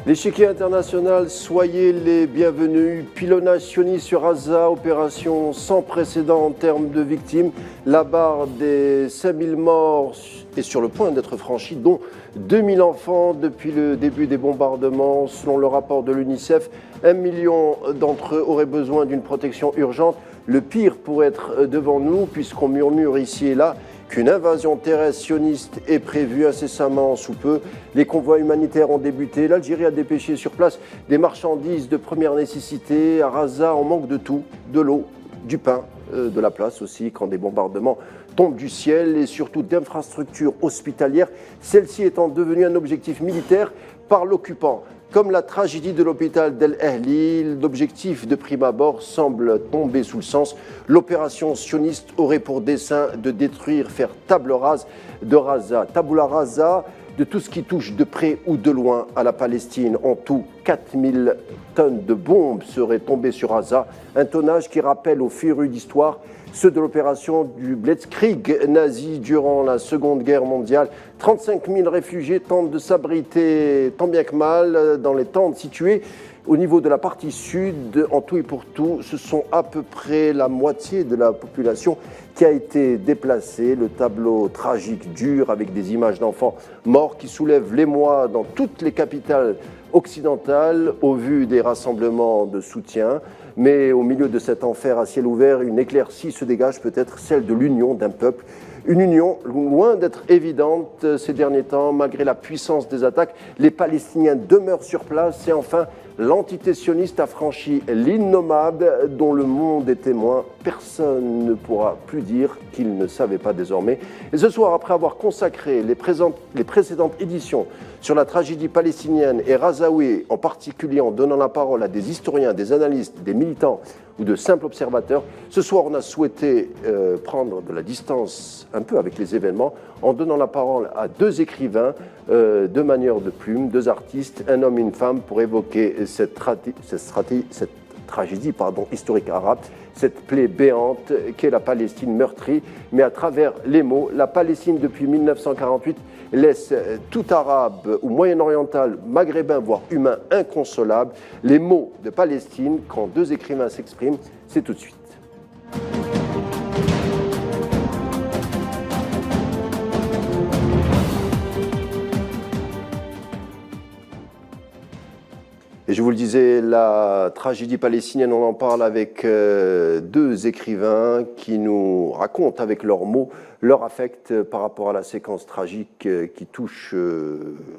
L'échiquier international, soyez les bienvenus. Pilonnage sioniste sur Gaza, opération sans précédent en termes de victimes. La barre des 5000 morts est sur le point d'être franchie, dont 2000 enfants depuis le début des bombardements. Selon le rapport de l'UNICEF, 1 million d'entre eux auraient besoin d'une protection urgente. Le pire pourrait être devant nous, puisqu'on murmure ici et là qu'une invasion terrestre sioniste est prévue incessamment sous peu. Les convois humanitaires ont débuté. L'Algérie a dépêché sur place des marchandises de première nécessité. À Gaza, on manque de tout, de l'eau, du pain, de la place aussi, quand des bombardements tombent du ciel et surtout d'infrastructures hospitalières, celle-ci étant devenue un objectif militaire par l'occupant. Comme la tragédie de l'hôpital d'El Ahli, l'objectif de prime abord semble tomber sous le sens. L'opération sioniste aurait pour dessein de détruire, faire table rase de Gaza. Tabula rasa de tout ce qui touche de près ou de loin à la Palestine. En tout, 4000 tonnes de bombes seraient tombées sur Gaza. Un tonnage qui rappelle aux férus d'histoire ceux de l'opération du Blitzkrieg nazi durant la Seconde Guerre mondiale. 35 000 réfugiés tentent de s'abriter tant bien que mal dans les tentes situées au niveau de la partie sud. En tout et pour tout, ce sont à peu près la moitié de la population qui a été déplacée. Le tableau tragique dure avec des images d'enfants morts qui soulèvent l'émoi dans toutes les capitales occidentales au vu des rassemblements de soutien. Mais au milieu de cet enfer à ciel ouvert, une éclaircie se dégage, peut-être celle de l'union d'un peuple. Une union loin d'être évidente ces derniers temps, malgré la puissance des attaques. Les Palestiniens demeurent sur place et enfin, l'entité sioniste a franchi l'innommable dont le monde est témoin. Personne ne pourra plus dire qu'il ne savait pas désormais. Et ce soir, après avoir consacré les précédentes éditions sur la tragédie palestinienne et Razaoui, en particulier en donnant la parole à des historiens, des analystes, des militants ou de simples observateurs, ce soir on a souhaité prendre de la distance un peu avec les événements en donnant la parole à deux écrivains, deux manieurs de plume, deux artistes, un homme et une femme pour évoquer cette tragédie historique arabe, cette plaie béante qu'est la Palestine meurtrie, mais à travers les mots. La Palestine, depuis 1948, laisse tout arabe ou moyen-oriental, maghrébin, voire humain, inconsolable. Les mots de Palestine, quand deux écrivains s'expriment, c'est tout de suite. Et je vous le disais, la tragédie palestinienne, on en parle avec deux écrivains qui nous racontent avec leurs mots leur affect par rapport à la séquence tragique qui touche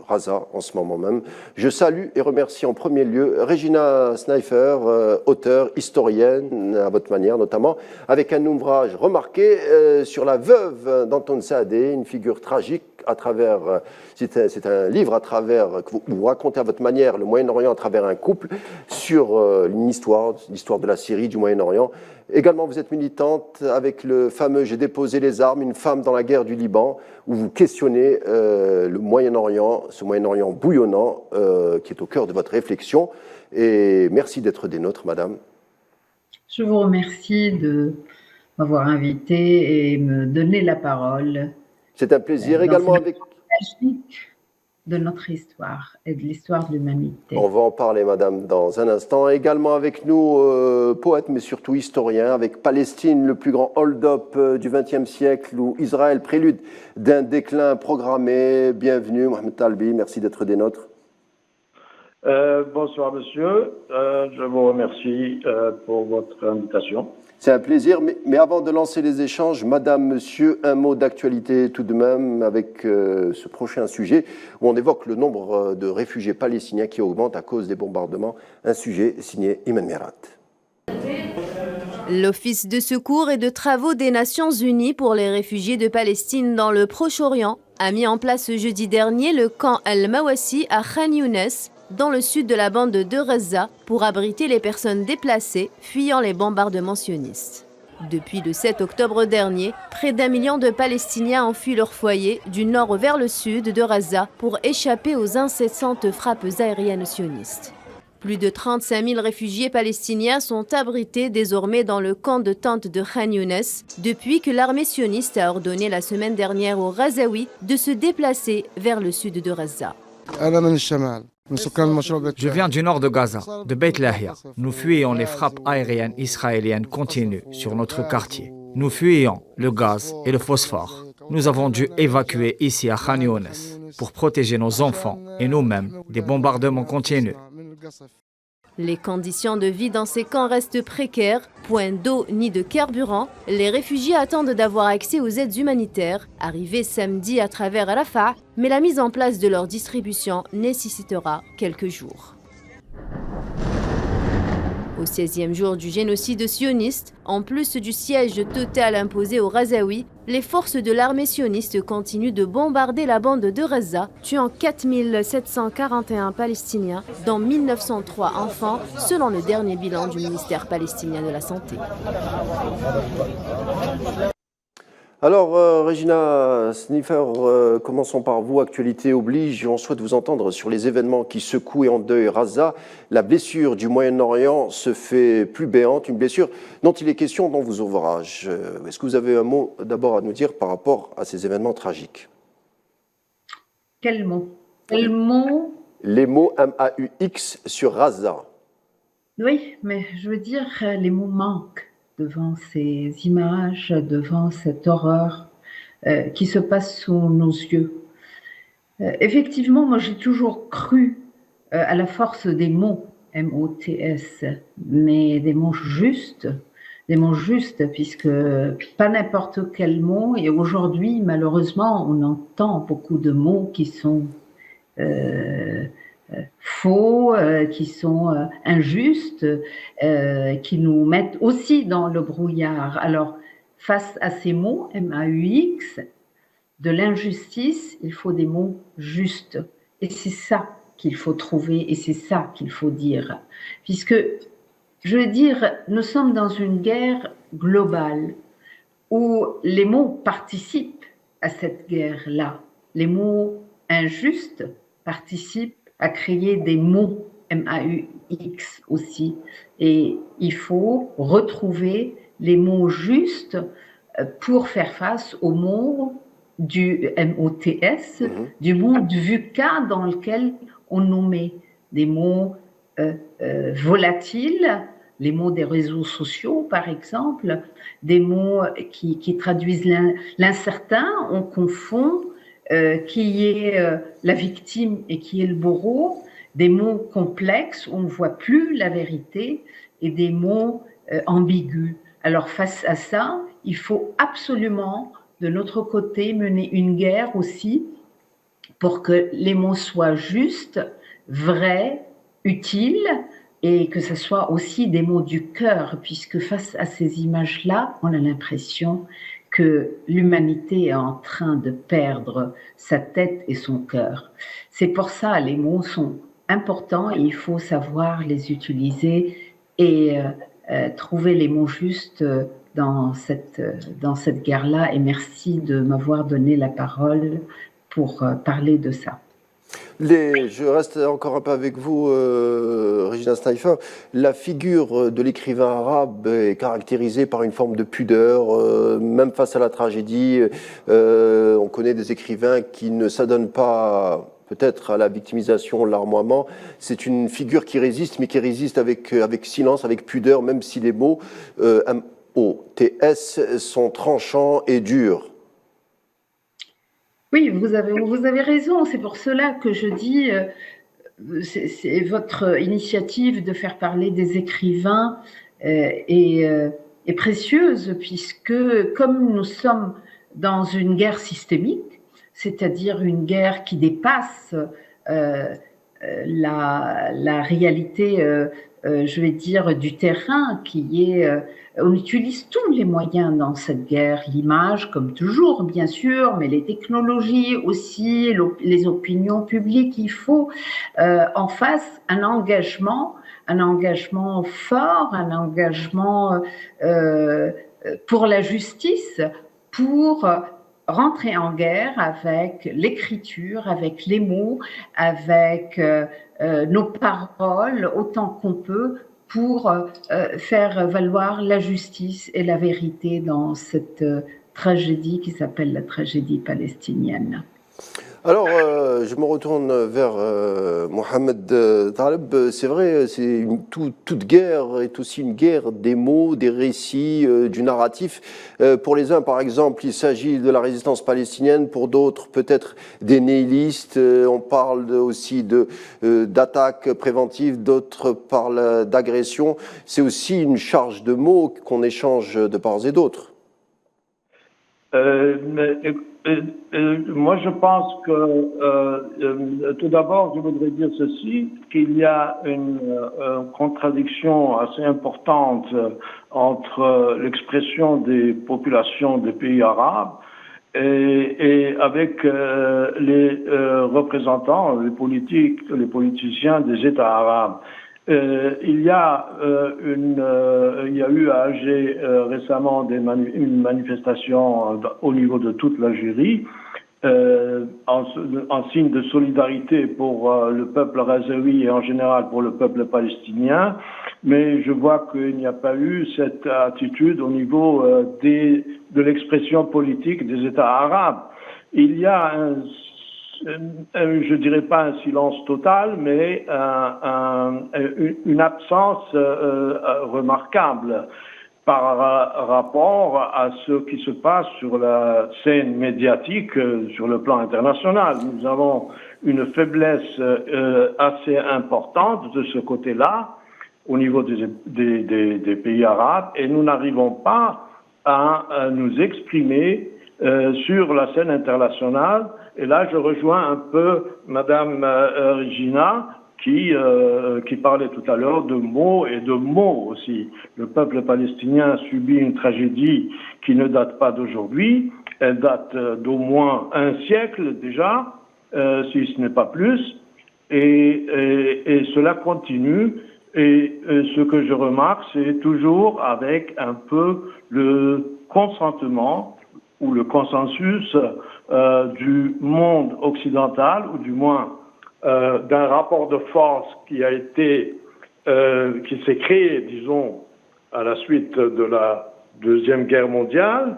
Gaza en ce moment même. Je salue et remercie en premier lieu Regina Snifer, auteure, historienne, à votre manière notamment, avec un ouvrage remarqué sur la veuve d'Anton Saadé, une figure tragique à travers, c'est un livre à travers, que vous racontez à votre manière le Moyen-Orient à travers un couple sur l'histoire de la Syrie, du Moyen-Orient. Également, vous êtes militante avec le fameux « J'ai déposé les armes, une femme dans la guerre du Liban », où vous questionnez le Moyen-Orient, ce Moyen-Orient bouillonnant qui est au cœur de votre réflexion. Et merci d'être des nôtres, madame. Je vous remercie de m'avoir invité et me donner la parole. C'est un plaisir également avec... de notre histoire et de l'histoire de l'humanité. On va en parler, madame, dans un instant. Également avec nous, poète, mais surtout historien, avec Palestine, le plus grand hold-up du XXe siècle, ou Israël, prélude d'un déclin programmé. Bienvenue, Mohamed Talbi, merci d'être des nôtres. Bonsoir, monsieur. Je vous remercie pour votre invitation. C'est un plaisir, mais avant de lancer les échanges, madame, monsieur, un mot d'actualité tout de même avec ce prochain sujet où on évoque le nombre de réfugiés palestiniens qui augmente à cause des bombardements. Un sujet signé Iman Mirat. L'Office de secours et de travaux des Nations Unies pour les réfugiés de Palestine dans le Proche-Orient a mis en place ce jeudi dernier le camp Al-Mawassi à Khan Younes, dans le sud de la bande de Gaza, pour abriter les personnes déplacées fuyant les bombardements sionistes. Depuis le 7 octobre dernier, près d'1 million de Palestiniens ont fui leur foyer du nord vers le sud de Gaza pour échapper aux incessantes frappes aériennes sionistes. Plus de 35 000 réfugiés palestiniens sont abrités désormais dans le camp de tente de Khan Younes depuis que l'armée sioniste a ordonné la semaine dernière aux Gazaouis de se déplacer vers le sud de Gaza. Je viens du nord de Gaza, de Beit Lahia. Nous fuyons les frappes aériennes israéliennes continues sur notre quartier. Nous fuyons le gaz et le phosphore. Nous avons dû évacuer ici à Khan Younes pour protéger nos enfants et nous-mêmes des bombardements continus. Les conditions de vie dans ces camps restent précaires, point d'eau ni de carburant. Les réfugiés attendent d'avoir accès aux aides humanitaires, arrivées samedi à travers Rafah, mais la mise en place de leur distribution nécessitera quelques jours. Au 16e jour du génocide sioniste, en plus du siège total imposé aux Gazaouis, les forces de l'armée sioniste continuent de bombarder la bande de Gaza, tuant 4741 Palestiniens, dont 1903 enfants, selon le dernier bilan du ministère palestinien de la Santé. Alors, Regina Sniffer, commençons par vous. Actualité oblige, on souhaite vous entendre sur les événements qui secouent et endeuillent Gaza. La blessure du Moyen-Orient se fait plus béante, une blessure dont il est question dans vos ouvrages. Est-ce que vous avez un mot d'abord à nous dire par rapport à ces événements tragiques? Quel mot? Quel mot? Les mots MAUX sur Gaza. Oui, mais je veux dire, les mots manquent devant ces images, devant cette horreur qui se passe sous nos yeux. Effectivement, moi j'ai toujours cru à la force des mots, M-O-T-S, mais des mots justes, puisque pas n'importe quel mot, et aujourd'hui malheureusement on entend beaucoup de mots qui sont faux, qui sont injustes, qui nous mettent aussi dans le brouillard. Alors, face à ces mots, M-A-U-X, de l'injustice, il faut des mots justes. Et c'est ça qu'il faut trouver et c'est ça qu'il faut dire. Puisque, je veux dire, nous sommes dans une guerre globale où les mots participent à cette guerre-là. Les mots injustes participent à créer des mots M-A-U-X aussi. Et il faut retrouver les mots justes pour faire face aux mots du M-O-T-S, du monde VUCA dans lequel on nous met des mots volatiles, les mots des réseaux sociaux par exemple, des mots qui traduisent l'incertain, on confond qui est la victime et qui est le bourreau, des mots complexes où on ne voit plus la vérité et des mots ambigus. Alors face à ça, il faut absolument de notre côté mener une guerre aussi pour que les mots soient justes, vrais, utiles et que ce soit aussi des mots du cœur, puisque face à ces images-là, on a l'impression que l'humanité est en train de perdre sa tête et son cœur. C'est pour ça les mots sont importants et il faut savoir les utiliser et trouver les mots justes dans cette guerre-là. Et merci de m'avoir donné la parole pour parler de ça. Je reste encore un peu avec vous, Regina Sniffer. La figure de l'écrivain arabe est caractérisée par une forme de pudeur, même face à la tragédie. On connaît des écrivains qui ne s'adonnent pas peut-être à la victimisation, l'armoiement. C'est une figure qui résiste, mais qui résiste avec silence, avec pudeur, même si les mots M-O-T-S sont tranchants et durs. Oui, vous avez raison. C'est pour cela que je dis, c'est votre initiative de faire parler des écrivains est précieuse, puisque comme nous sommes dans une guerre systémique, c'est-à-dire une guerre qui dépasse la réalité, je vais dire, du terrain, qui est... on utilise tous les moyens dans cette guerre, l'image comme toujours, bien sûr, mais les technologies aussi, les opinions publiques. Il faut en face un engagement fort, un engagement pour la justice, pour rentrer en guerre avec l'écriture, avec les mots, avec nos paroles, autant qu'on peut, pour faire valoir la justice et la vérité dans cette tragédie qui s'appelle la tragédie palestinienne. Alors, je me retourne vers Mohamed Taleb. C'est vrai, toute guerre est aussi une guerre des mots, des récits, du narratif. Pour les uns, par exemple, il s'agit de la résistance palestinienne. Pour d'autres, peut-être des nihilistes. On parle aussi d'attaques préventives. D'autres parlent d'agression. C'est aussi une charge de mots qu'on échange de part et d'autre. Moi, je pense que, tout d'abord, je voudrais dire ceci, qu'il y a une contradiction assez importante entre l'expression des populations des pays arabes et avec les représentants, les politiciens des États arabes. Il y a eu à Alger récemment une manifestation au niveau de toute l'Algérie en signe de solidarité pour le peuple ghazaoui et en général pour le peuple palestinien, mais je vois qu'il n'y a pas eu cette attitude au niveau de l'expression politique des États arabes. Il y a je dirais pas un silence total, mais une absence remarquable par rapport à ce qui se passe sur la scène médiatique sur le plan international. Nous avons une faiblesse assez importante de ce côté-là au niveau des pays arabes et nous n'arrivons pas à nous exprimer sur la scène internationale. Et là, je rejoins un peu Madame Regina qui parlait tout à l'heure de mots et de mots aussi. Le peuple palestinien subit une tragédie qui ne date pas d'aujourd'hui. Elle date d'au moins un siècle déjà, si ce n'est pas plus. Et cela continue. Et ce que je remarque, c'est toujours avec un peu le consentement ou le consensus du monde occidental, ou du moins d'un rapport de force qui s'est créé, disons, à la suite de la Deuxième Guerre mondiale,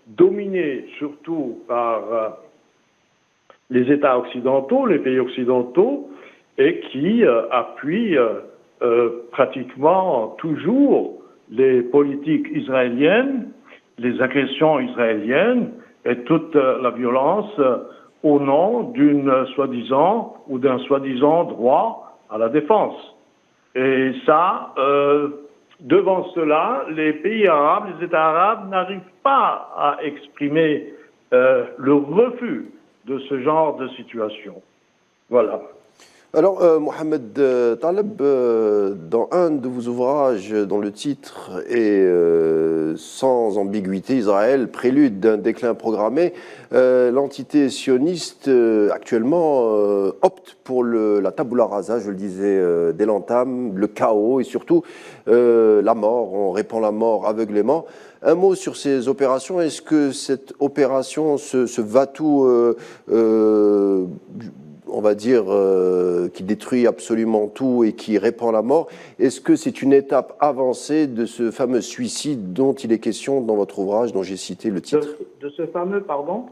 dominé surtout par les États occidentaux, les pays occidentaux, et qui appuie pratiquement toujours les politiques israéliennes, les agressions israéliennes et toute la violence au nom d'un soi-disant droit à la défense. Et ça, devant cela, les pays arabes, les États arabes n'arrivent pas à exprimer le refus de ce genre de situation. Voilà. Alors, Mohamed Taleb, dans un de vos ouvrages dont le titre est sans ambiguïté, Israël, prélude d'un déclin programmé, l'entité sioniste actuellement opte pour la tabula rasa, je le disais dès l'entame, le chaos et surtout la mort. On répand la mort aveuglément. Un mot sur ces opérations. Est-ce que cette opération, ce va-tout, on va dire, qui détruit absolument tout et qui répand la mort, est-ce que c'est une étape avancée de ce fameux suicide dont il est question dans votre ouvrage, dont j'ai cité le titre? De ce fameux, pardon?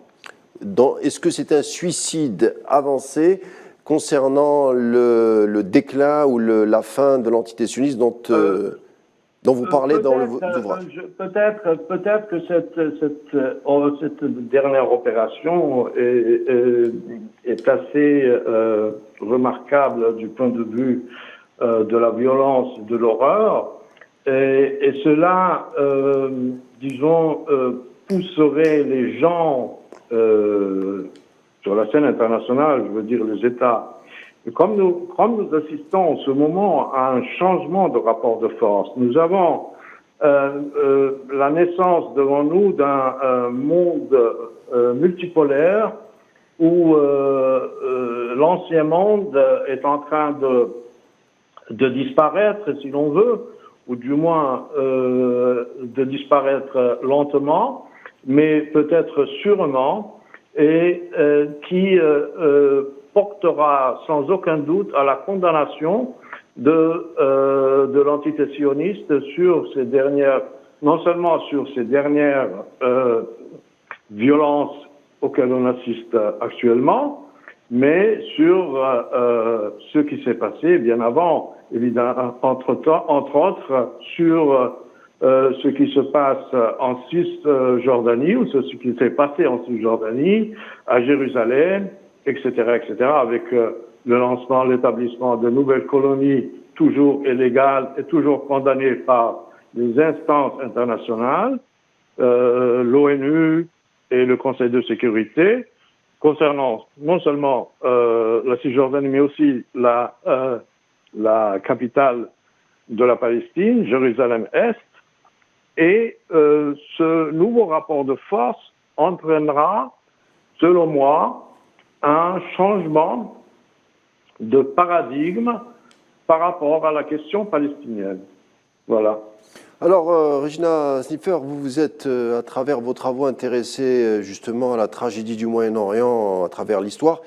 Est-ce que c'est un suicide avancé concernant le déclin ou la fin de l'entité sioniste dont vous parlez dans l'ouvrage? Peut-être que cette dernière opération est assez remarquable du point de vue de la violence, de l'horreur, et cela, disons, pousserait les gens sur la scène internationale, je veux dire les États. Et comme nous assistons en ce moment à un changement de rapport de force, nous avons la naissance devant nous d'un monde multipolaire où l'ancien monde est en train de disparaître, si l'on veut, ou du moins de disparaître lentement, mais peut-être sûrement, et qui portera sans aucun doute à la condamnation de l'entité sioniste sur ces dernières, non seulement sur ces dernières violences auxquelles on assiste actuellement, mais sur ce qui s'est passé bien avant, évidemment, entre autres, sur ce qui se passe en Cisjordanie, ou ce qui s'est passé en Cisjordanie, à Jérusalem, etc., avec le lancement, l'établissement de nouvelles colonies toujours illégales et toujours condamnées par les instances internationales, l'ONU et le Conseil de sécurité, concernant non seulement la Cisjordanie, mais aussi la capitale de la Palestine, Jérusalem-Est. Et ce nouveau rapport de force entraînera, selon moi, un changement de paradigme par rapport à la question palestinienne. Voilà. Alors, Regina Sniffer, vous êtes, à travers vos travaux, intéressée justement à la tragédie du Moyen-Orient, à travers l'histoire.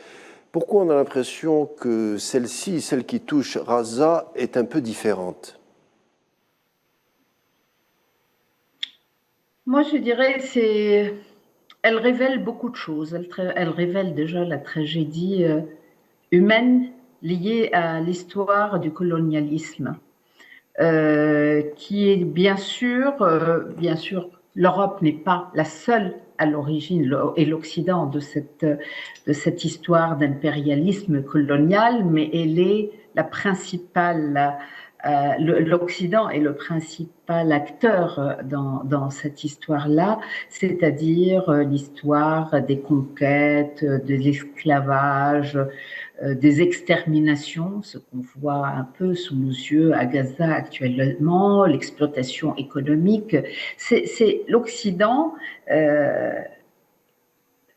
Pourquoi on a l'impression que celle-ci, celle qui touche Gaza, est un peu différente? Moi, je dirais elle révèle beaucoup de choses. Elle révèle déjà la tragédie humaine liée à l'histoire du colonialisme, qui est bien sûr, l'Europe n'est pas la seule à l'origine, et l'Occident, de cette histoire d'impérialisme colonial, mais elle est la principale. L'Occident est le principal acteur dans cette histoire-là, c'est-à-dire l'histoire des conquêtes, de l'esclavage, des exterminations, ce qu'on voit un peu sous nos yeux à Gaza actuellement, l'exploitation économique. C'est l'Occident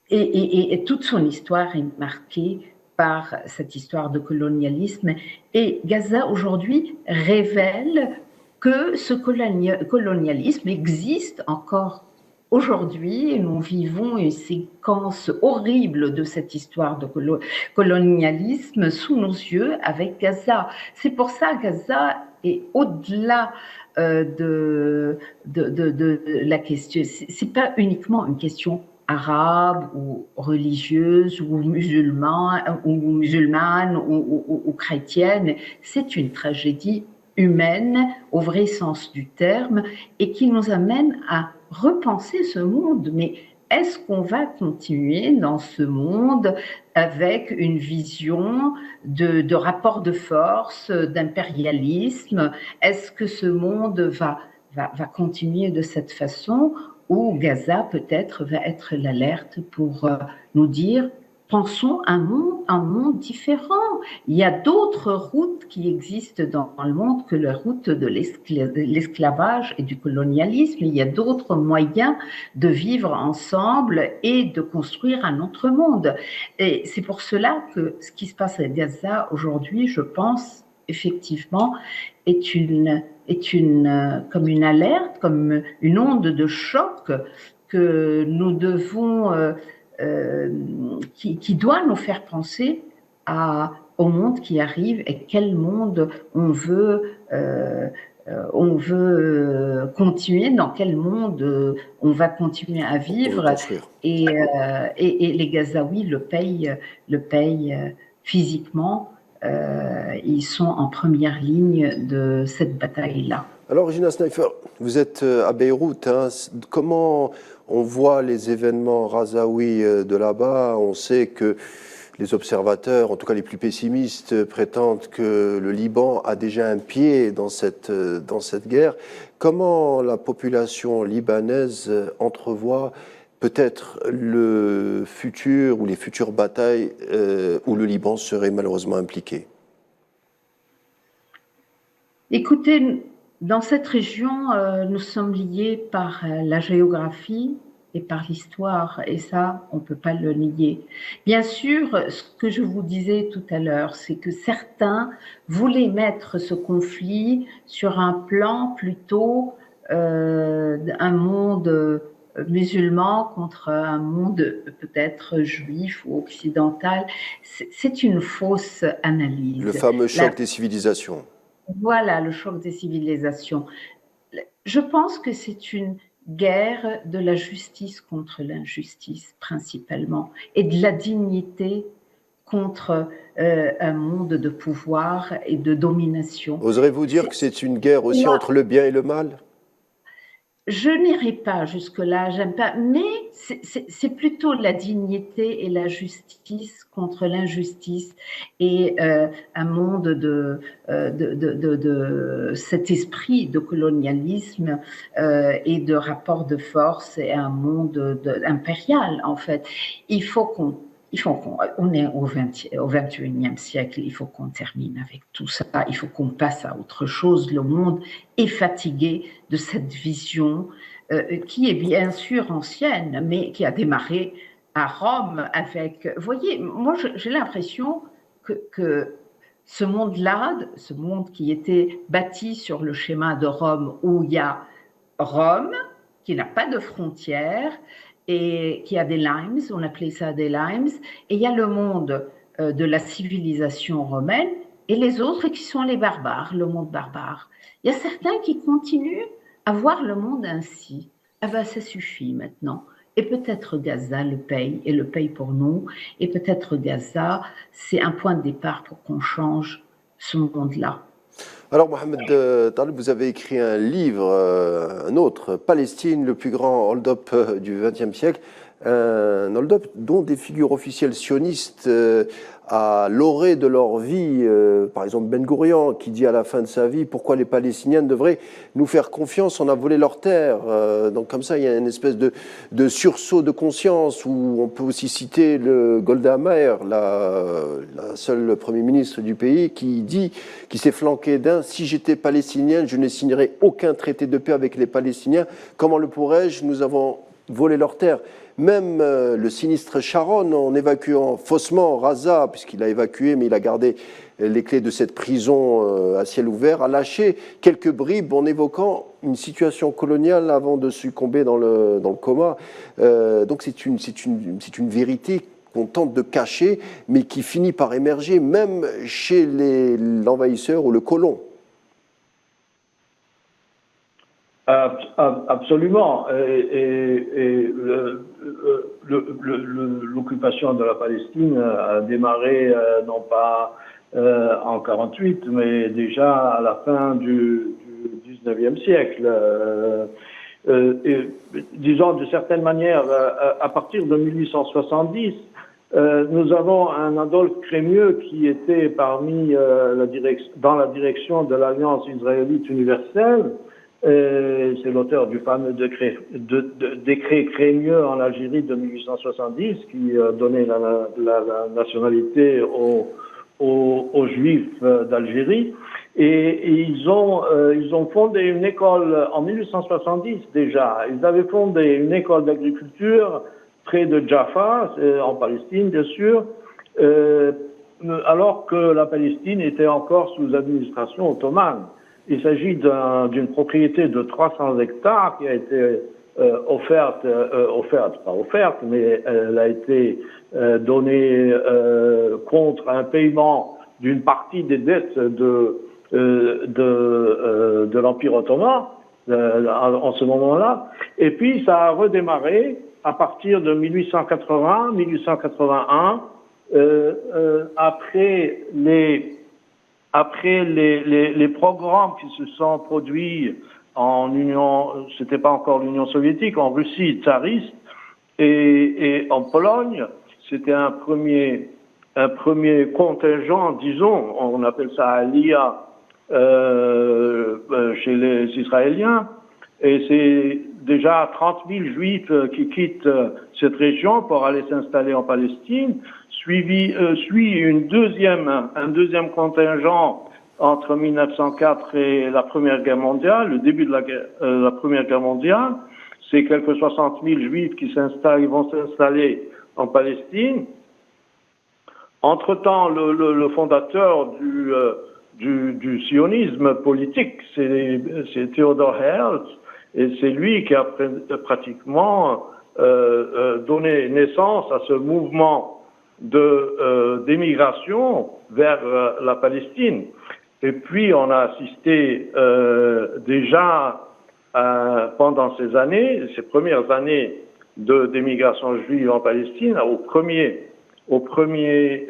et toute son histoire est marquée par cette histoire de colonialisme. Et Gaza, aujourd'hui, révèle que ce colonialisme existe encore aujourd'hui. Nous vivons une séquence horrible de cette histoire de colonialisme sous nos yeux avec Gaza. C'est pour ça que Gaza est au-delà de la question. C'est pas uniquement une question arabe ou religieuse ou musulmane ou chrétienne, c'est une tragédie humaine au vrai sens du terme et qui nous amène à repenser ce monde. Mais est-ce qu'on va continuer dans ce monde avec une vision de rapport de force, d'impérialisme? Est-ce que ce monde va continuer de cette façon? Où Gaza peut-être va être l'alerte pour nous dire pensons un monde différent. Il y a d'autres routes qui existent dans le monde que la route de l'esclavage et du colonialisme. Il y a d'autres moyens de vivre ensemble et de construire un autre monde. Et c'est pour cela que ce qui se passe à Gaza aujourd'hui, je pense, effectivement, est comme une alerte, comme une onde de choc que nous devons, qui doit nous faire penser au monde qui arrive et quel monde on veut continuer, dans quel monde on va continuer à vivre. Et les Gazaouis le payent physiquement. Ils sont en première ligne de cette bataille-là. Alors, Regina Sniffer, vous êtes à Beyrouth. Comment on voit les événements gazaouis de là-bas? On sait que les observateurs, en tout cas les plus pessimistes, prétendent que le Liban a déjà un pied dans cette guerre. Comment la population libanaise entrevoit peut-être le futur ou les futures batailles où le Liban serait malheureusement impliqué? Écoutez, dans cette région, nous sommes liés par la géographie et par l'histoire, et ça, on ne peut pas le nier. Bien sûr, ce que je vous disais tout à l'heure, c'est que certains voulaient mettre ce conflit sur un plan plutôt un monde musulman contre un monde peut-être juif ou occidental. C'est une fausse analyse. Le fameux choc des civilisations. Voilà, le choc des civilisations. Je pense que c'est une guerre de la justice contre l'injustice principalement, et de la dignité contre un monde de pouvoir et de domination. Oserez-vous dire que c'est une guerre aussi entre le bien et le mal? Je n'irai pas jusque-là, j'aime pas, mais c'est plutôt la dignité et la justice contre l'injustice et un monde de cet esprit de colonialisme et de rapport de force et un monde impérial en fait. On est au 21e siècle, il faut qu'on termine avec tout ça, il faut qu'on passe à autre chose. Le monde est fatigué de cette vision qui est bien sûr ancienne, mais qui a démarré à Rome avec... Vous voyez, moi j'ai l'impression que ce monde-là, ce monde qui était bâti sur le schéma de Rome, où il y a Rome, qui n'a pas de frontières, et qui a des limes, on appelait ça des limes, et il y a le monde de la civilisation romaine, et les autres qui sont les barbares, le monde barbare. Il y a certains qui continuent à voir le monde ainsi. Ah ben ça suffit maintenant. Et peut-être Gaza le paye, et le paye pour nous, et peut-être Gaza, c'est un point de départ pour qu'on change ce monde-là. Alors, Mohamed Taleb, vous avez écrit un livre, un autre, Palestine, le plus grand hold-up du XXe siècle, un hold-up dont des figures officielles sionistes à l'orée de leur vie, par exemple Ben Gourion, qui dit à la fin de sa vie pourquoi les Palestiniens devraient nous faire confiance, on a volé leurs terres. Donc comme ça, il y a une espèce de sursaut de conscience, où on peut aussi citer le Golda Meir, la seule Premier ministre du pays, qui s'est flanqué d'un « Si j'étais palestinien, je ne signerais aucun traité de paix avec les Palestiniens. Comment le pourrais-je? Nous avons volé leurs terres. » Même le sinistre Sharon, en évacuant faussement Raza, puisqu'il a évacué, mais il a gardé les clés de cette prison à ciel ouvert, a lâché quelques bribes en évoquant une situation coloniale avant de succomber dans le coma. Donc c'est une vérité qu'on tente de cacher, mais qui finit par émerger même chez l'envahisseur ou le colon. Absolument. Et l'occupation de la Palestine a démarré non pas en 48, mais déjà à la fin du 19e siècle. Disons d'une certaine manière, à partir de 1870, nous avons un Adolphe Crémieux qui était dans la direction de l'Alliance israélite universelle. C'est l'auteur du fameux décret Crémieux en Algérie de 1870 qui donnait la nationalité aux Juifs d'Algérie. Et ils ont fondé une école en 1870 déjà. Ils avaient fondé une école d'agriculture près de Jaffa, en Palestine bien sûr, alors que la Palestine était encore sous administration ottomane. Il s'agit d'une propriété de 300 hectares qui a été mais elle a été donnée contre un paiement d'une partie des dettes de l'Empire ottoman en ce moment-là. Et puis ça a redémarré à partir de 1881, après les programmes qui se sont produits en Union, c'était pas encore l'Union soviétique, en Russie tsariste et en Pologne, c'était un premier contingent, disons, on appelle ça Aliyah chez les Israéliens, et c'est déjà 30 000 Juifs qui quittent cette région pour aller s'installer en Palestine. Suit un deuxième contingent entre 1904 et la Première Guerre mondiale, le début de la Première Guerre mondiale. C'est quelques 60 000 Juifs qui vont s'installer en Palestine. Entre-temps, le fondateur du sionisme politique, c'est Theodor Herzl, et c'est lui qui a pratiquement donné naissance à ce mouvement d'émigration vers la Palestine. Et puis on a assisté déjà pendant ces premières années d'émigration juive en Palestine, au premier au premier,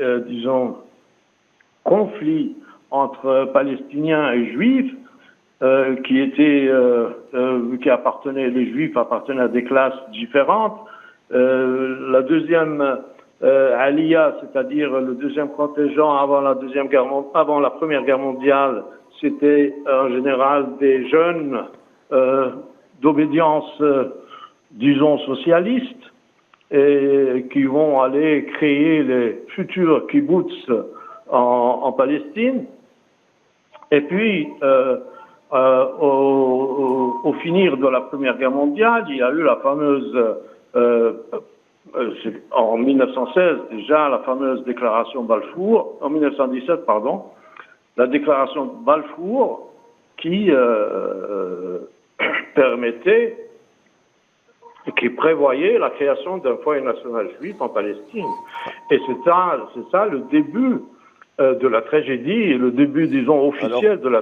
conflit entre Palestiniens et Juifs, les Juifs appartenaient à des classes différentes. La deuxième Aliyah, c'est-à-dire le deuxième contingent avant la Première Guerre mondiale, c'était en général des jeunes d'obédience, socialiste, et qui vont aller créer les futurs kibbutz en Palestine. Et puis, au finir de la Première Guerre mondiale, il y a eu la fameuse, en 1916 déjà, la fameuse déclaration Balfour, en 1917, pardon, la déclaration de Balfour qui qui prévoyait la création d'un foyer national juif en Palestine. Et c'est ça le début de la tragédie, le début, officiel de la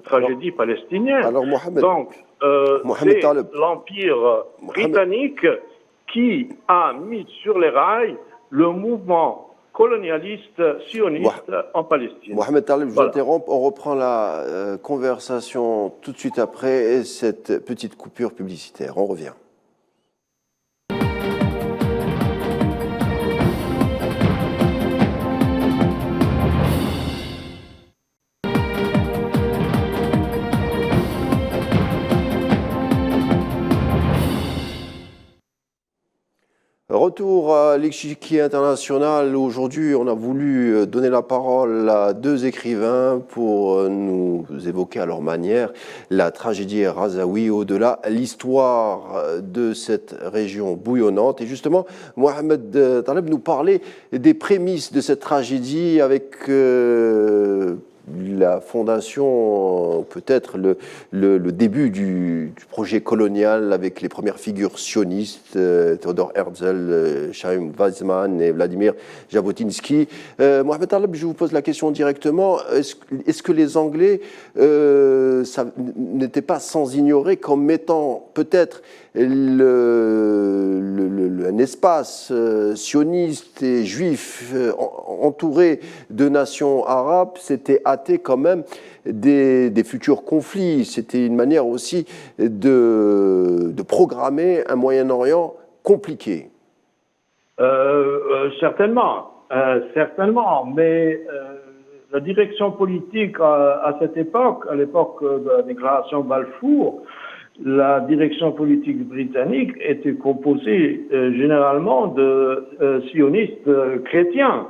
tragédie palestinienne. Alors, Mohamed, donc, c'est l'Empire britannique qui a mis sur les rails le mouvement colonialiste sioniste en Palestine. Mohamed Taleb, je vous interromps, on reprend la conversation tout de suite après cette petite coupure publicitaire. On revient. Retour à l'échiquier international. Aujourd'hui, on a voulu donner la parole à deux écrivains pour nous évoquer à leur manière la tragédie Razaoui, au-delà l'histoire de cette région bouillonnante. Et justement, Mohamed Taleb nous parlait des prémices de cette tragédie avec la fondation, peut-être le début du projet colonial avec les premières figures sionistes, Theodor Herzl, Chaim Weizmann et Vladimir Jabotinsky. Mohamed Taleb, je vous pose la question directement. Est-ce que les Anglais n'étaient pas sans ignorer qu'en mettant peut-être un espace sioniste et juif entouré de nations arabes, c'était hâter quand même des futurs conflits. C'était une manière aussi de programmer un Moyen-Orient compliqué. Certainement, mais la direction politique à cette époque, à l'époque de la déclaration Balfour, la direction politique britannique était composée généralement de sionistes chrétiens,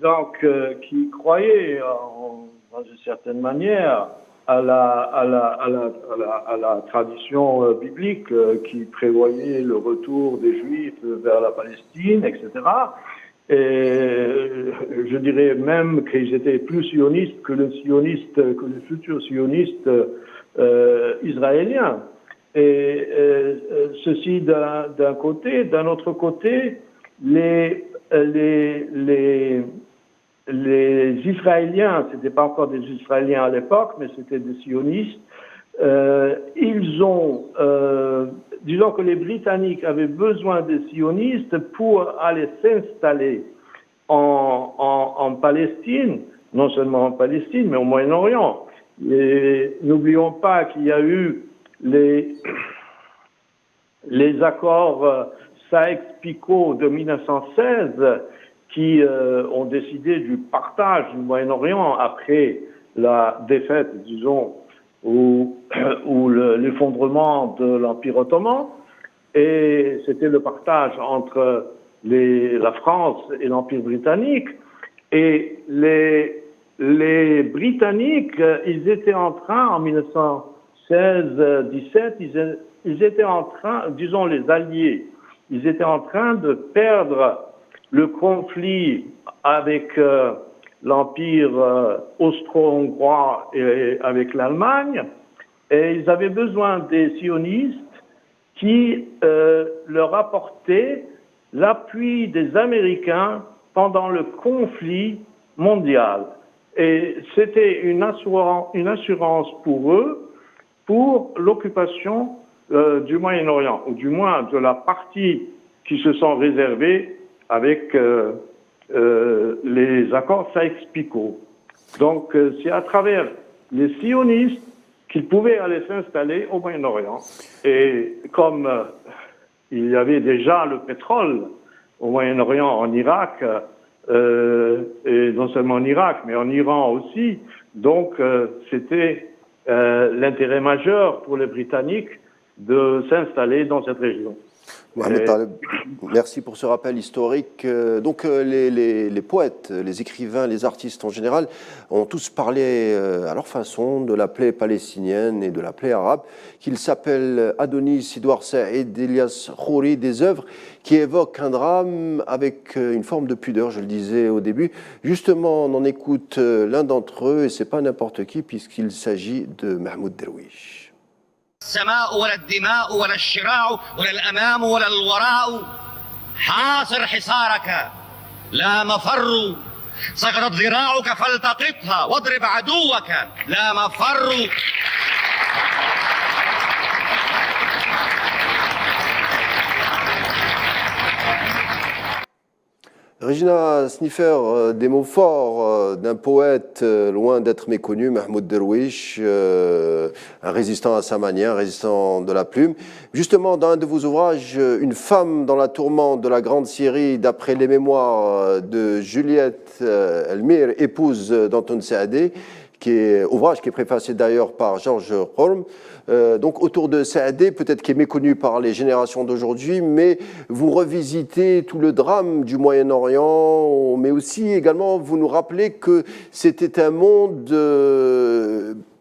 donc qui croyaient dans une certaine manière à la tradition biblique qui prévoyait le retour des Juifs vers la Palestine, etc. Et je dirais même qu'ils étaient plus sionistes que les futurs sionistes israéliens. Et ceci d'un côté. D'un autre côté, les Israéliens, c'était pas encore des Israéliens à l'époque, mais c'était des sionistes, disons que les Britanniques avaient besoin des sionistes pour aller s'installer en Palestine, non seulement en Palestine, mais au Moyen-Orient. Et n'oublions pas qu'il y a eu les accords Saïx-Picot de 1916 qui ont décidé du partage du Moyen-Orient après la défaite, disons, ou l'effondrement de l'Empire ottoman. Et c'était le partage entre la France et l'Empire britannique. Et les Britanniques, ils étaient en train, en 1916-17, ils étaient en train, disons les Alliés, ils étaient en train de perdre le conflit avec l'Empire austro-hongrois et avec l'Allemagne, et ils avaient besoin des sionistes qui leur apportaient l'appui des Américains pendant le conflit mondial. Et c'était une assurance pour eux, pour l'occupation du Moyen-Orient, ou du moins de la partie qui se sont réservées avec les accords Sykes-Picot. Donc, c'est à travers les sionistes qu'ils pouvaient aller s'installer au Moyen-Orient. Et comme il y avait déjà le pétrole au Moyen-Orient, en Irak, et non seulement en Irak, mais en Iran aussi, donc c'était l'intérêt majeur pour les Britanniques de s'installer dans cette région. Mohamed Taleb, merci pour ce rappel historique. Donc les poètes, les écrivains, les artistes en général ont tous parlé à leur façon de la plaie palestinienne et de la plaie arabe, qu'ils s'appellent Adonis, Edouard Saïd, Elias Khouri, des œuvres qui évoquent un drame avec une forme de pudeur, je le disais au début. Justement, on en écoute l'un d'entre eux, et c'est pas n'importe qui, puisqu'il s'agit de Mahmoud Darwish. السماء ولا الدماء ولا الشراع ولا الأمام ولا الوراء حاصر حصارك لا مفر سقطت ذراعك فالتقطها واضرب عدوك لا مفر Regina Sniffer, des mots forts d'un poète loin d'être méconnu, Mahmoud Darwish, un résistant à sa manière, un résistant de la plume. Justement, dans un de vos ouvrages, Une femme dans la tourmente de la Grande Syrie, d'après les mémoires de Juliette Elmir, épouse d'Anton Saadé, ouvrage qui est préfacé d'ailleurs par Georges Holm. Donc autour de Saadé, peut-être qui est méconnu par les générations d'aujourd'hui, mais vous revisitez tout le drame du Moyen-Orient, mais aussi également vous nous rappelez que c'était un monde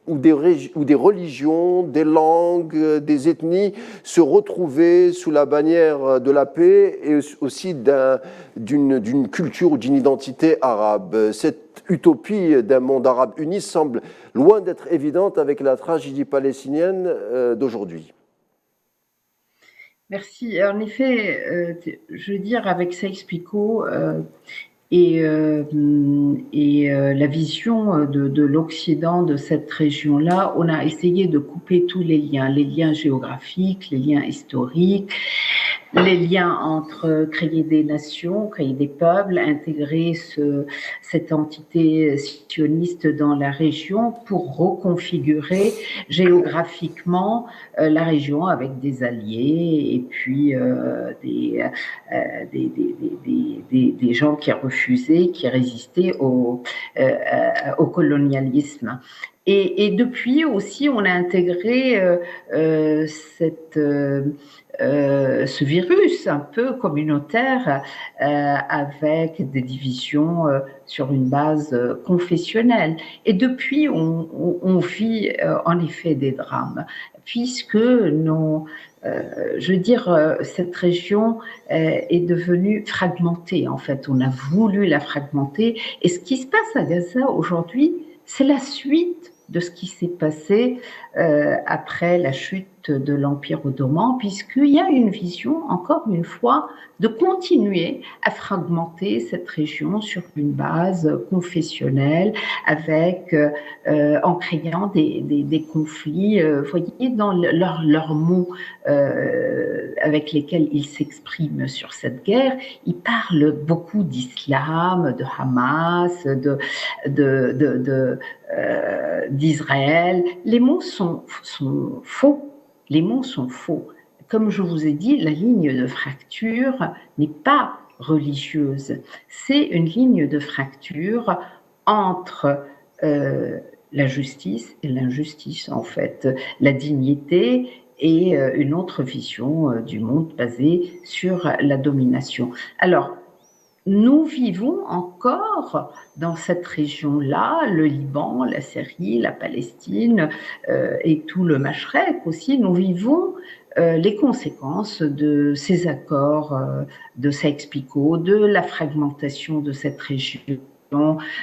où des religions, des langues, des ethnies se retrouvaient sous la bannière de la paix et aussi d'une culture ou d'une identité arabe. Cette utopie d'un monde arabe uni semble loin d'être évidente avec la tragédie palestinienne d'aujourd'hui. Merci. En effet, je veux dire, avec Sykes-Picot et la vision de l'Occident, de cette région-là, on a essayé de couper tous les liens géographiques, les liens historiques, les liens entre créer des nations, créer des peuples, intégrer cette entité sioniste dans la région pour reconfigurer géographiquement la région avec des alliés et puis des gens qui refusaient, qui résistaient au colonialisme. Et depuis aussi, on a intégré ce virus un peu communautaire avec des divisions sur une base confessionnelle. Et depuis, on vit en effet des drames, puisque cette région est devenue fragmentée. En fait, on a voulu la fragmenter. Et ce qui se passe à Gaza aujourd'hui, c'est la suite de ce qui s'est passé après la chute de l'Empire ottoman, puisqu'il y a une vision, encore une fois, de continuer à fragmenter cette région sur une base confessionnelle, en créant des conflits, voyez, dans leurs mots avec lesquels ils s'expriment sur cette guerre. Ils parlent beaucoup d'islam, de Hamas, d'Israël. Les mots sont faux. Les mots sont faux. Comme je vous ai dit, la ligne de fracture n'est pas religieuse. C'est une ligne de fracture entre la justice et l'injustice, en fait, la dignité et une autre vision du monde basée sur la domination. Alors, nous vivons encore dans cette région-là, le Liban, la Syrie, la Palestine et tout le Machrek aussi, nous vivons les conséquences de ces accords de Sykes-Picot, de la fragmentation de cette région,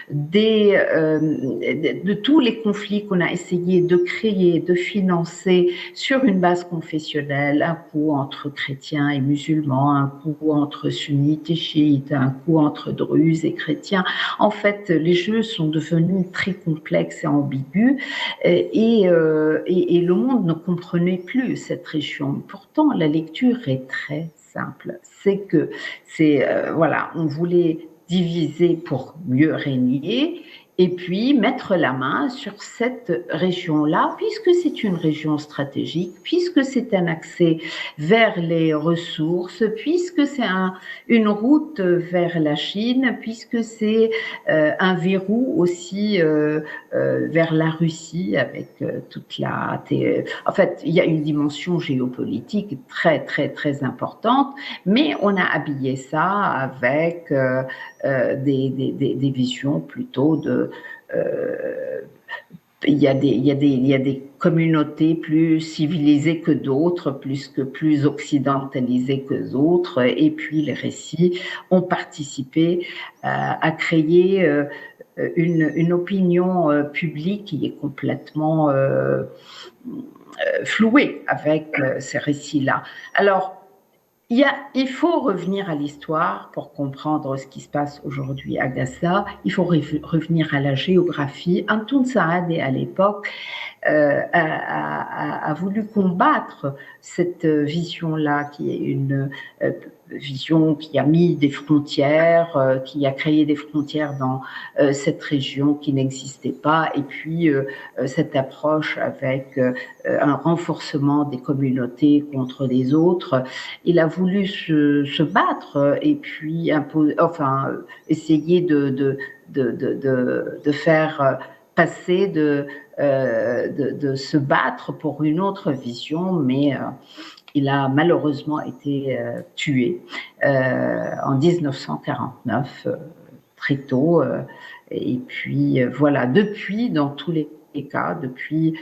de tous les conflits qu'on a essayé de créer, de financer sur une base confessionnelle, un coup entre chrétiens et musulmans, un coup entre sunnites et chiites, un coup entre druzes et chrétiens. En fait, les jeux sont devenus très complexes et ambigus et le monde ne comprenait plus cette région. Pourtant, la lecture est très simple. C'est que, voilà, on voulait diviser pour mieux régner, et puis mettre la main sur cette région-là, puisque c'est une région stratégique, puisque c'est un accès vers les ressources, puisque c'est une route vers la Chine, puisque c'est un verrou aussi vers la Russie avec toute la... En fait, il y a une dimension géopolitique très, très, très importante, mais on a habillé ça avec des visions plutôt de... il y a des communautés plus civilisées que d'autres, plus occidentalisées que d'autres, et puis les récits ont participé à créer une opinion publique qui est complètement flouée avec ces récits-là. Alors, il faut revenir à l'histoire pour comprendre ce qui se passe aujourd'hui à Gaza. Il faut revenir à la géographie. Antoun Saadé, à l'époque, a voulu combattre cette vision-là, qui est une vision qui a mis des frontières, qui a créé des frontières dans cette région qui n'existait pas, et puis cette approche avec un renforcement des communautés contre les autres. Il a voulu se battre et puis essayer de faire passer, de se battre pour une autre vision, mais il a malheureusement été tué en 1949, très tôt. Et puis voilà, depuis, dans tous les cas, depuis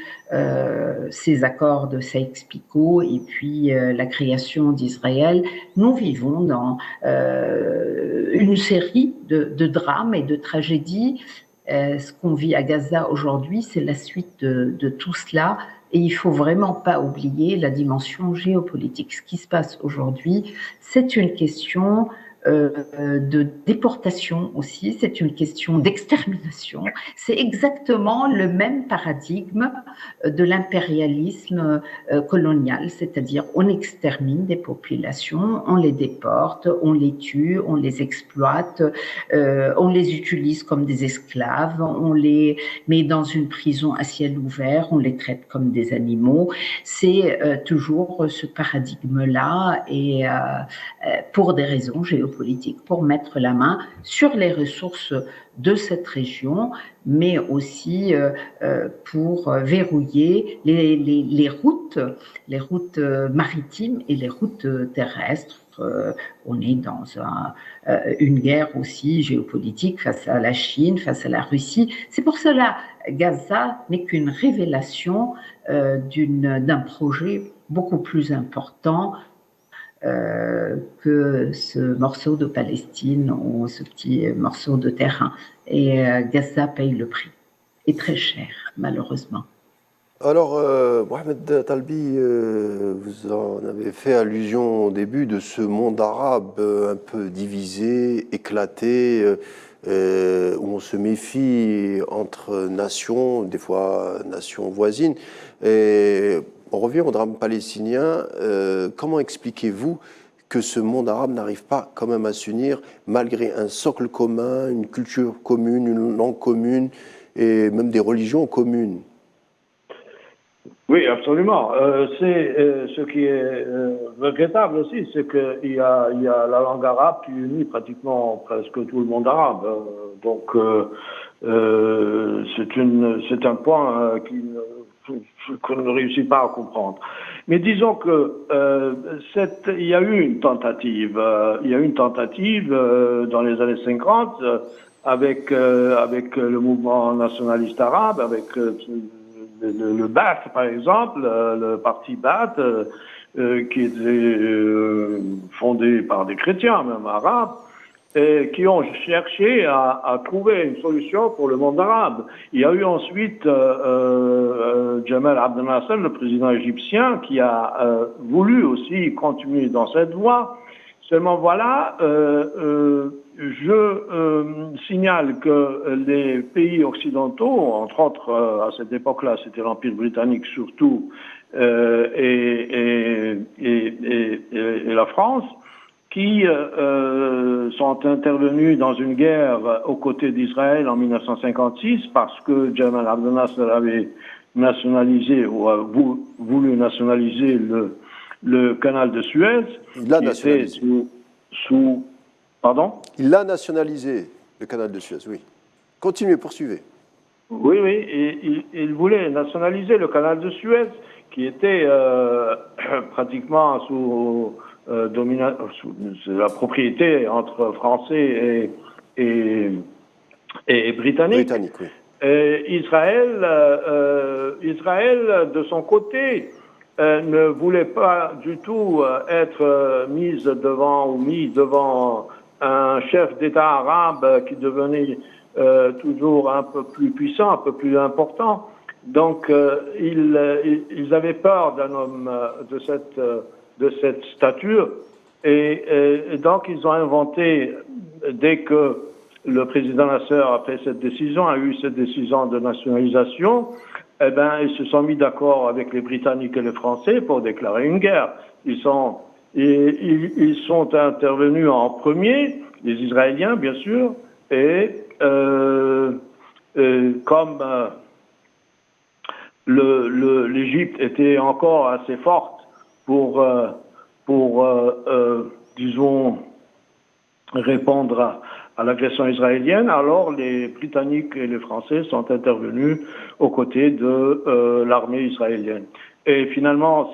ces accords de Sykes-Picot et puis la création d'Israël, nous vivons dans une série de drames et de tragédies. Ce qu'on vit à Gaza aujourd'hui, c'est la suite de tout cela. Et il ne faut vraiment pas oublier la dimension géopolitique. Ce qui se passe aujourd'hui, c'est une question de déportation aussi, c'est une question d'extermination. C'est exactement le même paradigme de l'impérialisme colonial, c'est-à-dire on extermine des populations, on les déporte, on les tue, on les exploite, on les utilise comme des esclaves, on les met dans une prison à ciel ouvert, on les traite comme des animaux. C'est toujours ce paradigme-là, et pour des raisons géopolitique, pour mettre la main sur les ressources de cette région, mais aussi pour verrouiller les routes maritimes et les routes terrestres. On est dans une guerre aussi géopolitique face à la Chine, face à la Russie. C'est pour cela Gaza n'est qu'une révélation d'un projet beaucoup plus important que ce morceau de Palestine ou ce petit morceau de terrain. Et Gaza paye le prix, et très cher, malheureusement. Alors, Mohamed Talbi, vous en avez fait allusion au début de ce monde arabe un peu divisé, éclaté, où on se méfie entre nations, des fois nations voisines. Et on revient au drame palestinien. Comment expliquez-vous que ce monde arabe n'arrive pas quand même à s'unir malgré un socle commun, une culture commune, une langue commune et même des religions communes? Oui, absolument. C'est ce qui est regrettable aussi, c'est qu'il y a la langue arabe qui unit pratiquement presque tout le monde arabe. Donc c'est un point qu'on ne réussit pas à comprendre. Mais disons que il y a eu une tentative. Il y a eu une tentative dans les années 50 avec le mouvement nationaliste arabe, avec le Ba'ath, par exemple, le parti Ba'ath, qui était fondé par des chrétiens, même arabes, et qui ont cherché à trouver une solution pour le monde arabe. Il y a eu ensuite Jamal Abdel Nasser, le président égyptien, qui a voulu aussi continuer dans cette voie. Seulement voilà, je signale que les pays occidentaux, entre autres à cette époque-là, c'était l'Empire britannique surtout, et la France, qui sont intervenus dans une guerre aux côtés d'Israël en 1956 parce que Jamal Abdel Nasser avait nationalisé ou a voulu nationaliser le canal de Suez. Il l'a nationalisé. Pardon ? Il l'a nationalisé, le canal de Suez, oui. Continuez, poursuivez. Oui, et il voulait nationaliser le canal de Suez, qui était pratiquement sous la propriété entre Français et Britanniques. Britannique, oui. Et Israël, de son côté, ne voulait pas du tout être mis devant un chef d'État arabe qui devenait toujours un peu plus puissant, un peu plus important. Donc, ils avaient peur d'un homme de cette stature. Et donc, ils ont inventé, dès que le président Nasser a eu cette décision de nationalisation, ils se sont mis d'accord avec les Britanniques et les Français pour déclarer une guerre. Ils sont intervenus en premier, les Israéliens, bien sûr, et comme l'Égypte était encore assez forte pour disons, répondre à l'agression israélienne, alors les Britanniques et les Français sont intervenus aux côtés de l'armée israélienne. Et finalement,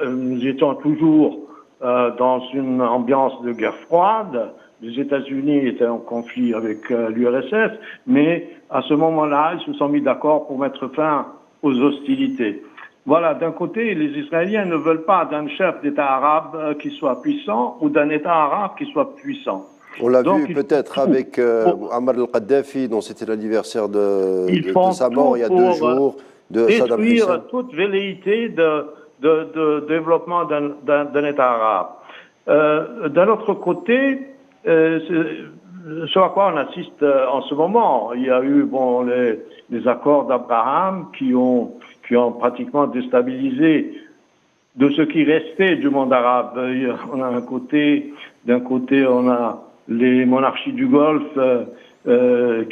nous étions toujours dans une ambiance de guerre froide. Les États-Unis étaient en conflit avec l'URSS, mais à ce moment-là, ils se sont mis d'accord pour mettre fin aux hostilités. Voilà, d'un côté, les Israéliens ne veulent pas d'un chef d'État arabe qui soit puissant ou d'un État arabe qui soit puissant. On l'a vu peut-être avec Muammar al-Kadhafi, dont c'était l'anniversaire de sa mort il y a 2 jours, de Saddam Hussein. Détruire toute velléité de développement d'un État arabe. D'un autre côté, ce à quoi on assiste en ce moment, il y a eu les accords d'Abraham qui ont pratiquement déstabilisé de ce qui restait du monde arabe. On a d'un côté, on a les monarchies du Golfe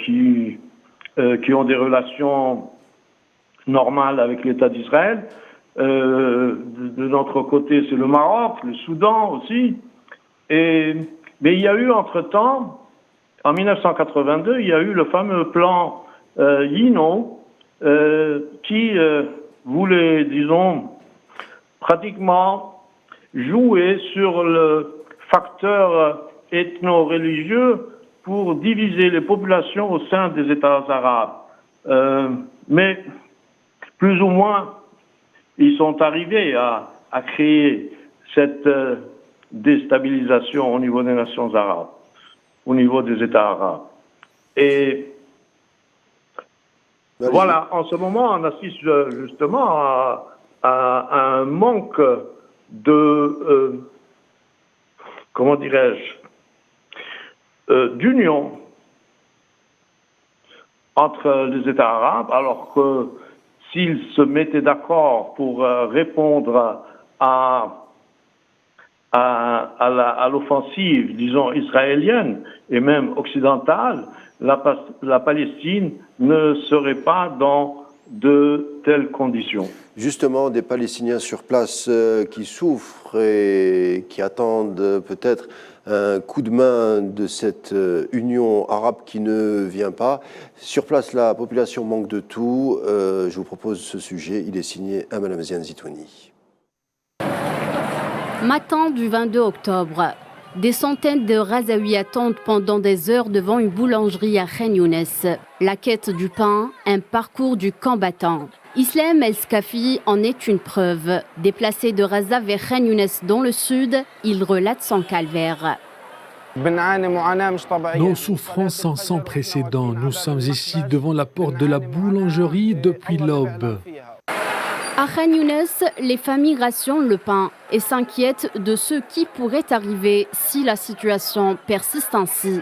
qui ont des relations normales avec l'État d'Israël. De notre côté, c'est le Maroc, le Soudan aussi. Mais il y a eu entre-temps, en 1982, il y a eu le fameux plan Yino qui voulait, disons, pratiquement jouer sur le facteur ethno-religieux pour diviser les populations au sein des États arabes. Mais plus ou moins, ils sont arrivés à créer cette déstabilisation au niveau des nations arabes, au niveau des États arabes. Et voilà, en ce moment, on assiste justement à un manque de, comment dirais-je, d'union entre les États arabes, alors que s'ils se mettaient d'accord pour répondre à l'offensive, disons, israélienne et même occidentale, la Palestine ne serait pas dans de telles conditions. Justement, des Palestiniens sur place qui souffrent et qui attendent peut-être un coup de main de cette union arabe qui ne vient pas. Sur place, la population manque de tout. Je vous propose ce sujet. Il est signé Amal Amazian Zitouni. Matin du 22 octobre, des centaines de Razaouis attendent pendant des heures devant une boulangerie à Khan Younes. La quête du pain, un parcours du combattant. Islam El-Skafi en est une preuve. Déplacé de Raza vers Khan Younes dans le sud, il relate son calvaire. Nos souffrances sont sans précédent. Nous sommes ici devant la porte de la boulangerie depuis l'aube. À Khan Younes, les familles rationnent le pain et s'inquiètent de ce qui pourrait arriver si la situation persiste ainsi.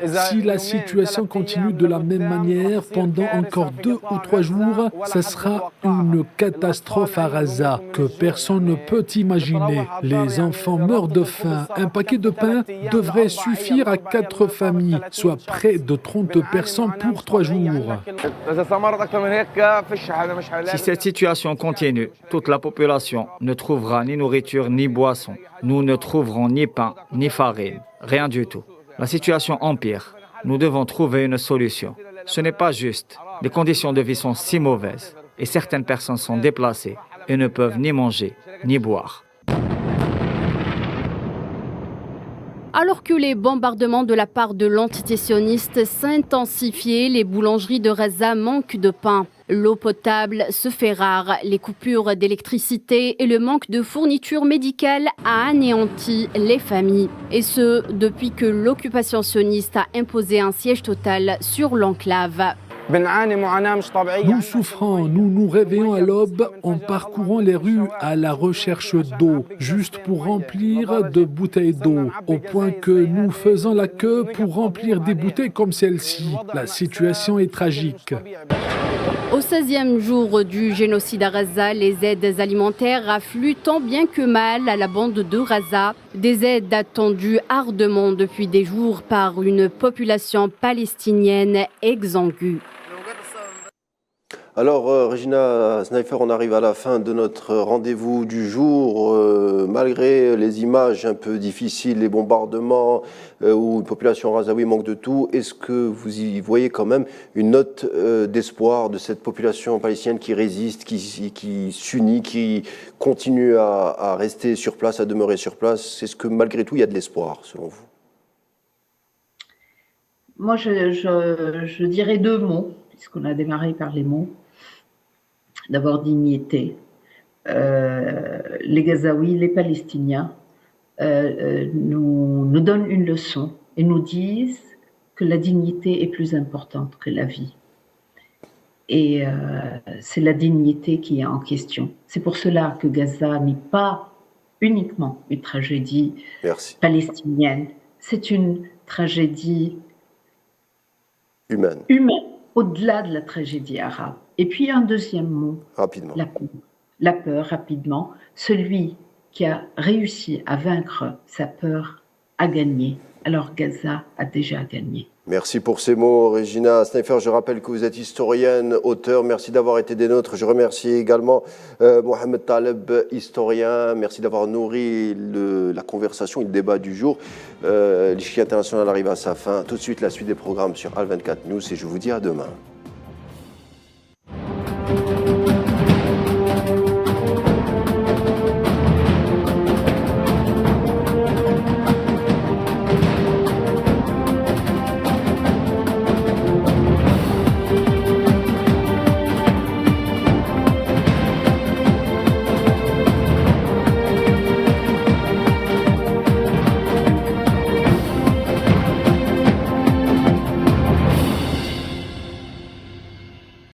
Si la situation continue de la même manière pendant encore 2 ou 3 jours, ce sera une catastrophe à Gaza que personne ne peut imaginer. Les enfants meurent de faim. Un paquet de pain devrait suffire à 4 familles, soit près de 30 personnes pour 3 jours. Si cette situation continue, toute la population ne trouvera ni nourriture ni boisson. Nous ne trouverons ni pain ni farine, rien du tout. La situation empire. Nous devons trouver une solution. Ce n'est pas juste. Les conditions de vie sont si mauvaises et certaines personnes sont déplacées et ne peuvent ni manger ni boire. Alors que les bombardements de la part de l'entité sioniste s'intensifient, les boulangeries de Gaza manquent de pain. L'eau potable se fait rare, les coupures d'électricité et le manque de fournitures médicales a anéanti les familles. Et ce, depuis que l'occupation sioniste a imposé un siège total sur l'enclave. Nous souffrons, nous nous réveillons à l'aube en parcourant les rues à la recherche d'eau, juste pour remplir de bouteilles d'eau, au point que nous faisons la queue pour remplir des bouteilles comme celle-ci. La situation est tragique. Au 16e jour du génocide à Gaza, les aides alimentaires affluent tant bien que mal à la bande de Gaza. Des aides attendues ardemment depuis des jours par une population palestinienne exsangue. Alors, Regina Snifer, on arrive à la fin de notre rendez-vous du jour. Malgré les images un peu difficiles, les bombardements, où une population razaoui manque de tout, est-ce que vous y voyez quand même une note d'espoir de cette population palestinienne qui résiste, qui s'unit, qui continue à rester sur place, à demeurer sur place? Est-ce que malgré tout, il y a de l'espoir, selon vous? Moi, je dirais 2 mots, puisqu'on a démarré par les mots. D'abord, dignité. Les Gazaouis, les Palestiniens nous donnent une leçon et nous disent que la dignité est plus importante que la vie. Et c'est la dignité qui est en question. C'est pour cela que Gaza n'est pas uniquement une tragédie palestinienne, c'est une tragédie humaine, au-delà de la tragédie arabe. Et puis un deuxième mot, rapidement. La peur, rapidement. Celui qui a réussi à vaincre sa peur a gagné. Alors Gaza a déjà gagné. Merci pour ces mots, Regina Snifer. Je rappelle que vous êtes historienne, auteure. Merci d'avoir été des nôtres. Je remercie également Mohamed Taleb, historien. Merci d'avoir nourri la conversation et le débat du jour. L'Ishki International arrive à sa fin. Tout de suite, la suite des programmes sur Al 24 News et je vous dis à demain.